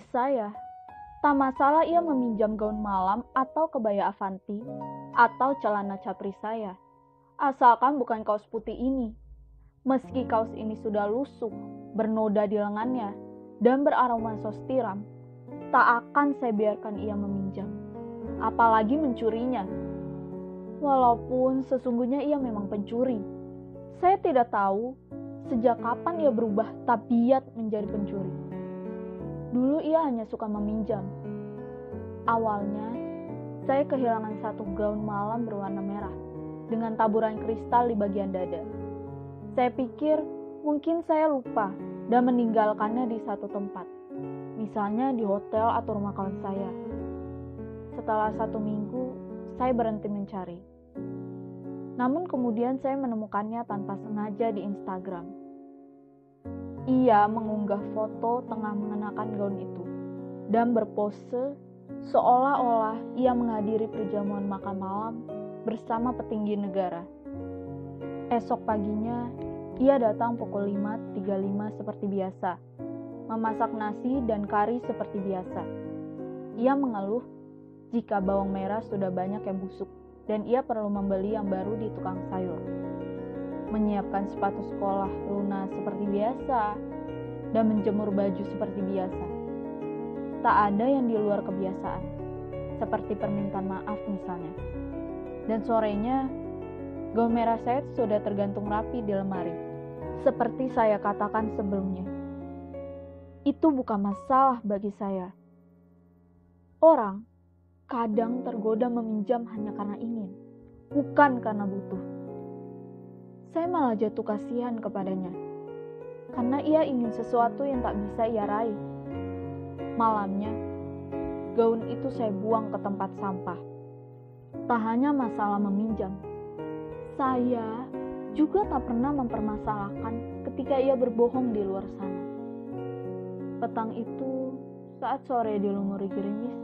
saya, tak masalah ia meminjam gaun malam atau kebaya Avanti atau celana capri saya, asalkan bukan kaos putih ini. Meski kaos ini sudah lusuh, bernoda di lengannya, dan beraroma sos tiram, tak akan saya biarkan ia meminjam, apalagi mencurinya. Walaupun sesungguhnya ia memang pencuri. Saya tidak tahu sejak kapan ia berubah tabiat menjadi pencuri. Dulu ia hanya suka meminjam. Awalnya, saya kehilangan satu gaun malam berwarna merah dengan taburan kristal di bagian dada. Saya pikir mungkin saya lupa dan meninggalkannya di satu tempat, misalnya di hotel atau rumah kawan saya. Setelah 1 minggu, saya berhenti mencari. Namun kemudian saya menemukannya tanpa sengaja di Instagram. Ia mengunggah foto tengah mengenakan gaun itu dan berpose seolah-olah ia menghadiri perjamuan makan malam bersama petinggi negara. Esok paginya, ia datang pukul 5.35 seperti biasa, memasak nasi dan kari seperti biasa. Ia mengeluh jika bawang merah sudah banyak yang busuk dan ia perlu membeli yang baru di tukang sayur. Menyiapkan sepatu sekolah Luna seperti biasa dan menjemur baju seperti biasa. Tak ada yang di luar kebiasaan, seperti permintaan maaf misalnya. Dan sorenya, gaun merah saya sudah tergantung rapi di lemari, seperti saya katakan sebelumnya. Itu bukan masalah bagi saya. Orang kadang tergoda meminjam hanya karena ingin, bukan karena butuh. Saya malah jatuh kasihan kepadanya, karena ia ingin sesuatu yang tak bisa ia raih. Malamnya, gaun itu saya buang ke tempat sampah. Tak hanya masalah meminjam, saya juga tak pernah mempermasalahkan ketika ia berbohong di luar sana. Petang itu, saat sore dilumuri gerimis,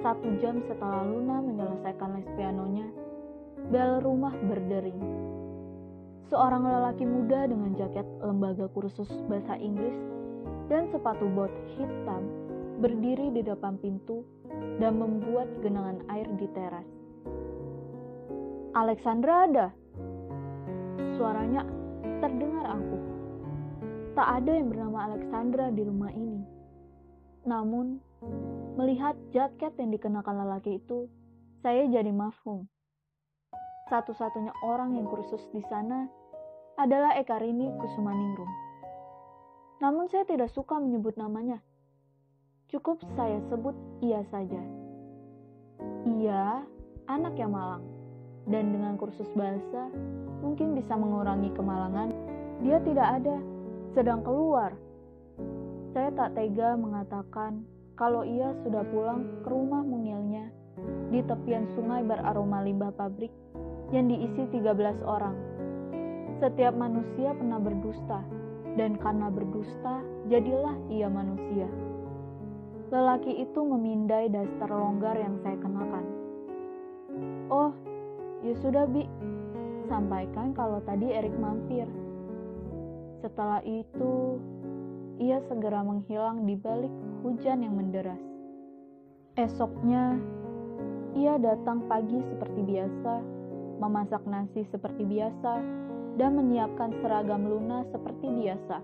1 jam setelah Luna menyelesaikan les pianonya, bel rumah berdering. Seorang lelaki muda dengan jaket lembaga kursus bahasa Inggris dan sepatu bot hitam berdiri di depan pintu dan membuat genangan air di teras. "Alexandra ada?" Suaranya terdengar angkuh. Tak ada yang bernama Alexandra di rumah ini. Namun, melihat jaket yang dikenakan lelaki itu, saya jadi mafhum. Satu-satunya orang yang kursus di sana adalah Ekarini Kusumaningrum. Namun saya tidak suka menyebut namanya. Cukup saya sebut ia saja. Ia anak yang malang, dan dengan kursus bahasa mungkin bisa mengurangi kemalangan. Dia tidak ada, sedang keluar. Saya tak tega mengatakan kalau ia sudah pulang ke rumah mungilnya di tepian sungai beraroma limbah pabrik yang diisi 13 orang. Setiap manusia pernah berdusta, dan karena berdusta, jadilah ia manusia. Lelaki itu memindai daster longgar yang saya kenakan. "Oh, ya sudah Bi, sampaikan kalau tadi Erik mampir." Setelah itu, ia segera menghilang di balik hujan yang menderas. Esoknya, ia datang pagi seperti biasa, memasak nasi seperti biasa, dan menyiapkan seragam Luna seperti biasa.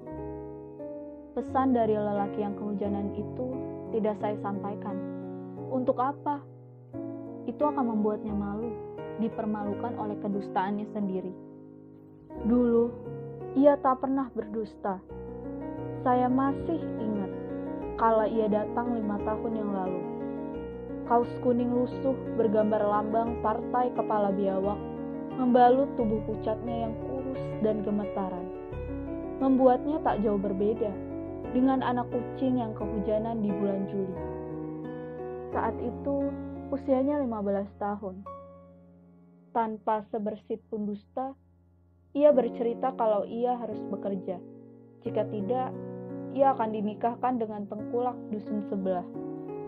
Pesan dari lelaki yang kehujanan itu tidak saya sampaikan. Untuk apa? Itu akan membuatnya malu, dipermalukan oleh kedustaannya sendiri. Dulu, ia tak pernah berdusta. Saya masih ingat kala ia datang 5 tahun yang lalu. Kaos kuning lusuh bergambar lambang partai kepala biawak membalut tubuh pucatnya yang kurus dan gemetaran, membuatnya tak jauh berbeda dengan anak kucing yang kehujanan di bulan Juli. Saat itu usianya 15 tahun. Tanpa sebersit pun dusta, ia bercerita kalau ia harus bekerja. Jika tidak, ia akan dinikahkan dengan tengkulak dusun sebelah.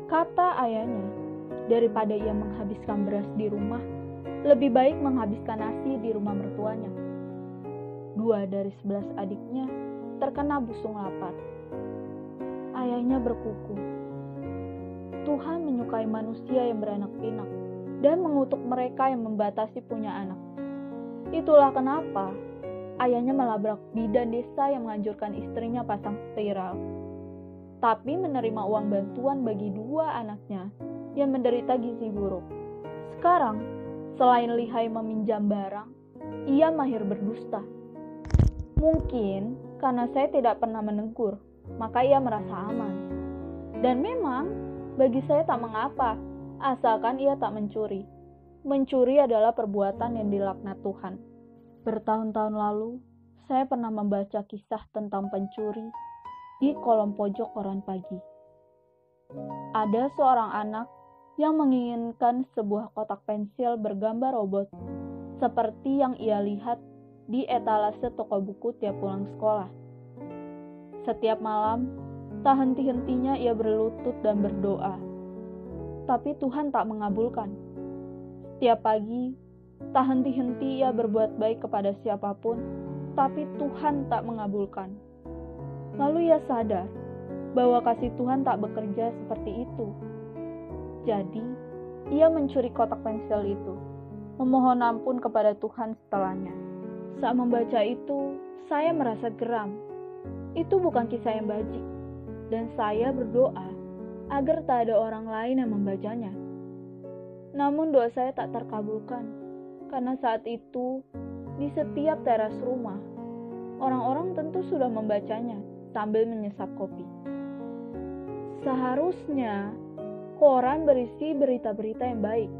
Kata ayahnya, daripada ia menghabiskan beras di rumah, lebih baik menghabiskan nasi di rumah mertuanya. 2 dari 11 adiknya terkena busung lapar. Ayahnya berkuku, Tuhan menyukai manusia yang beranak pinak dan mengutuk mereka yang membatasi punya anak. Itulah kenapa ayahnya melabrak bidan desa yang menganjurkan istrinya pasang spiral, tapi menerima uang bantuan bagi 2 anaknya yang menderita gizi buruk. Sekarang, selain lihai meminjam barang, ia mahir berdusta. Mungkin karena saya tidak pernah menegur, maka ia merasa aman. Dan memang, bagi saya tak mengapa, asalkan ia tak mencuri. Mencuri adalah perbuatan yang dilaknat Tuhan. Bertahun-tahun lalu, saya pernah membaca kisah tentang pencuri di kolom pojok koran pagi. Ada seorang anak yang menginginkan sebuah kotak pensil bergambar robot, seperti yang ia lihat di etalase toko buku tiap pulang sekolah. Setiap malam, tak henti-hentinya ia berlutut dan berdoa. Tapi Tuhan tak mengabulkan. Setiap pagi, tak henti-henti ia berbuat baik kepada siapapun, tapi Tuhan tak mengabulkan. Lalu ia sadar bahwa kasih Tuhan tak bekerja seperti itu. Jadi, ia mencuri kotak pensil itu, memohon ampun kepada Tuhan setelahnya. Saat membaca itu, saya merasa geram. Itu bukan kisah yang bajik, dan saya berdoa agar tak ada orang lain yang membacanya. Namun doa saya tak terkabulkan, karena saat itu di setiap teras rumah, orang-orang tentu sudah membacanya sambil menyesap kopi. Seharusnya koran berisi berita-berita yang baik,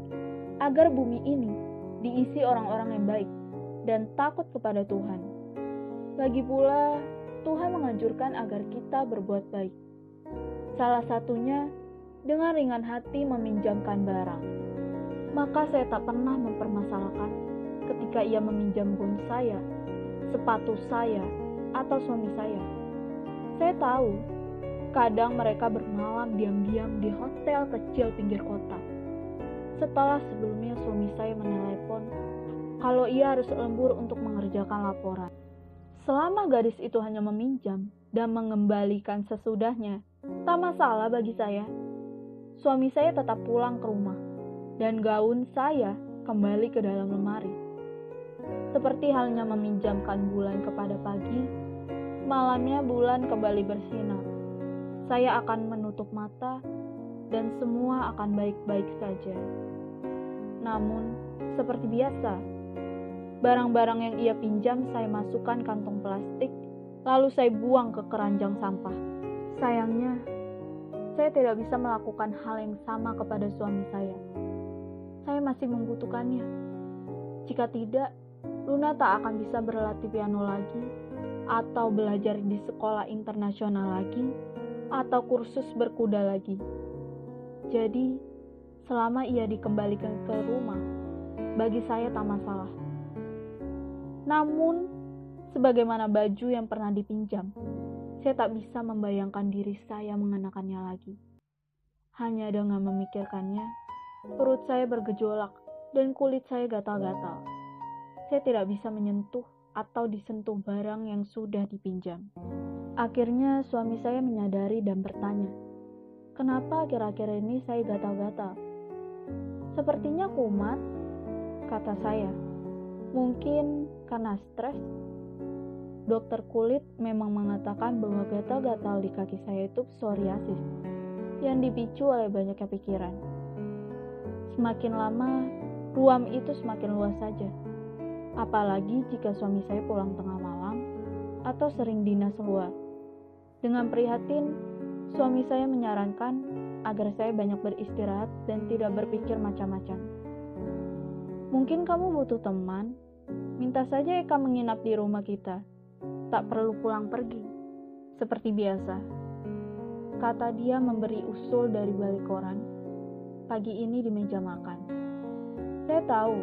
agar bumi ini diisi orang-orang yang baik dan takut kepada Tuhan. Lagi pula, Tuhan menganjurkan agar kita berbuat baik. Salah satunya dengan ringan hati meminjamkan barang. Maka saya tak pernah mempermasalahkan ketika ia meminjam gaun saya, sepatu saya, atau suami saya. Saya tahu, kadang mereka bermalam diam-diam di hotel kecil pinggir kota. Setelah sebelumnya suami saya menelepon kalau ia harus lembur untuk mengerjakan laporan. Selama gadis itu hanya meminjam dan mengembalikan sesudahnya, tak masalah bagi saya. Suami saya tetap pulang ke rumah, dan gaun saya kembali ke dalam lemari. Seperti halnya meminjamkan bulan kepada pagi, malamnya bulan kembali bersinar. Saya akan menutup mata, dan semua akan baik-baik saja. Namun, seperti biasa, barang-barang yang ia pinjam saya masukkan kantong plastik, lalu saya buang ke keranjang sampah. Sayangnya, saya tidak bisa melakukan hal yang sama kepada suami saya. Saya masih membutuhkannya. Jika tidak, Luna tak akan bisa berlatih piano lagi, atau belajar di sekolah internasional lagi, atau kursus berkuda lagi. Jadi, selama ia dikembalikan ke rumah, bagi saya tak masalah. Namun, sebagaimana baju yang pernah dipinjam, saya tak bisa membayangkan diri saya mengenakannya lagi. Hanya dengan memikirkannya, perut saya bergejolak dan kulit saya gatal-gatal. Saya tidak bisa menyentuh atau disentuh barang yang sudah dipinjam. Akhirnya suami saya menyadari dan bertanya, "Kenapa akhir-akhir ini saya gatal-gatal?" "Sepertinya kumat," kata saya. "Mungkin karena stres." Dokter kulit memang mengatakan bahwa gatal-gatal di kaki saya itu psoriasis yang dipicu oleh banyaknya pikiran. Semakin lama, ruam itu semakin luas saja. Apalagi jika suami saya pulang tengah malam atau sering dinas luar. Dengan prihatin, suami saya menyarankan agar saya banyak beristirahat dan tidak berpikir macam-macam. "Mungkin kamu butuh teman, minta saja Eka menginap di rumah kita. Tak perlu pulang pergi, seperti biasa," kata dia memberi usul dari balik koran. Pagi ini di meja makan. Saya tahu,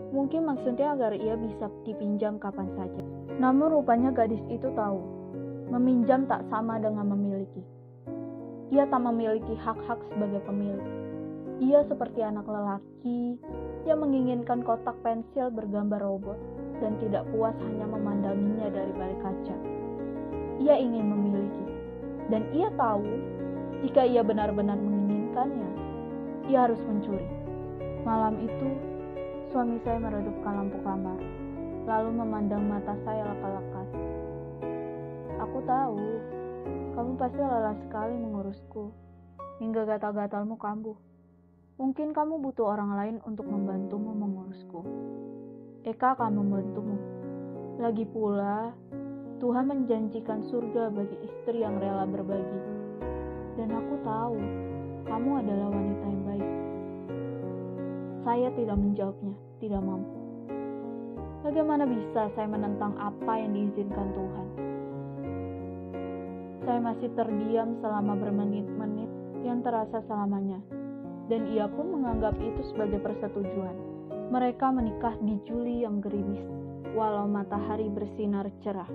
mungkin maksudnya agar ia bisa dipinjam kapan saja. Namun rupanya gadis itu tahu, meminjam tak sama dengan memiliki. Ia tak memiliki hak-hak sebagai pemilik. Ia seperti anak lelaki yang menginginkan kotak pensil bergambar robot dan tidak puas hanya memandanginya dari balik kaca. Ia ingin memiliki, dan ia tahu jika ia benar-benar menginginkan, menginginkannya, ia harus mencuri. Malam itu, suami saya meredupkan lampu kamar, lalu memandang mata saya lekas-lekas. Aku tahu, kamu pasti lelah sekali mengurusku, hingga gatal-gatalmu kambuh. Mungkin kamu butuh orang lain untuk membantumu mengurusku. Eka akan membantumu. Lagi pula, Tuhan menjanjikan surga bagi istri yang rela berbagi. Dan aku tahu, kamu adalah wanita yang baik. Saya tidak menjawabnya, tidak mampu. Bagaimana bisa saya menentang apa yang diizinkan Tuhan? Saya masih terdiam selama bermenit-menit yang terasa selamanya. Dan ia pun menganggap itu sebagai persetujuan. Mereka menikah di Juli yang gerimis, walau matahari bersinar cerah.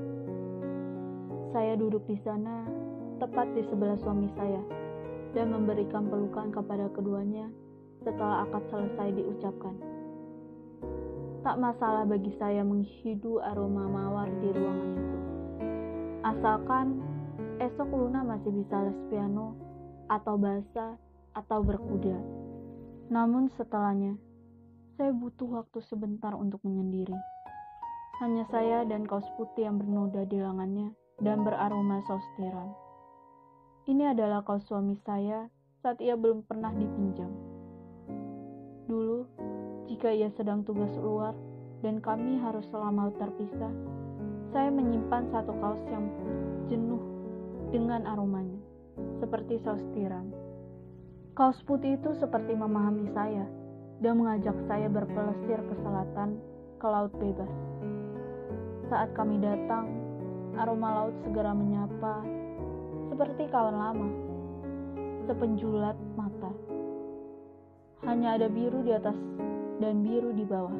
Saya duduk di sana, tepat di sebelah suami saya, dan memberikan pelukan kepada keduanya setelah akad selesai diucapkan. Tak masalah bagi saya menghidu aroma mawar di ruangan itu. Asalkan esok Luna masih bisa les piano, atau bahasa, atau berkuda. Namun setelahnya, saya butuh waktu sebentar untuk menyendiri. Hanya saya dan kaos putih yang bernoda di lengannya dan beraroma saus tiram. Ini adalah kaos suami saya saat ia belum pernah dipinjam. Dulu, jika ia sedang tugas luar dan kami harus lama terpisah, saya menyimpan satu kaos yang jenuh dengan aromanya, seperti saus tiram. Kaos putih itu seperti memahami saya dan mengajak saya berpelesir ke selatan, ke laut bebas. Saat kami datang, aroma laut segera menyapa, seperti kawan lama, sepenjulat mata. Hanya ada biru di atas dan biru di bawah.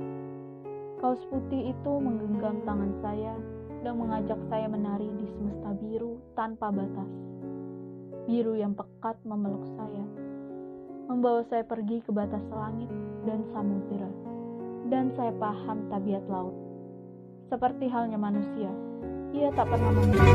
Kaos putih itu menggenggam tangan saya dan mengajak saya menari di semesta biru tanpa batas. Biru yang pekat memeluk saya, membawa saya pergi ke batas langit dan samudera. Dan saya paham tabiat laut. Seperti halnya manusia, ia tak pernah memiliki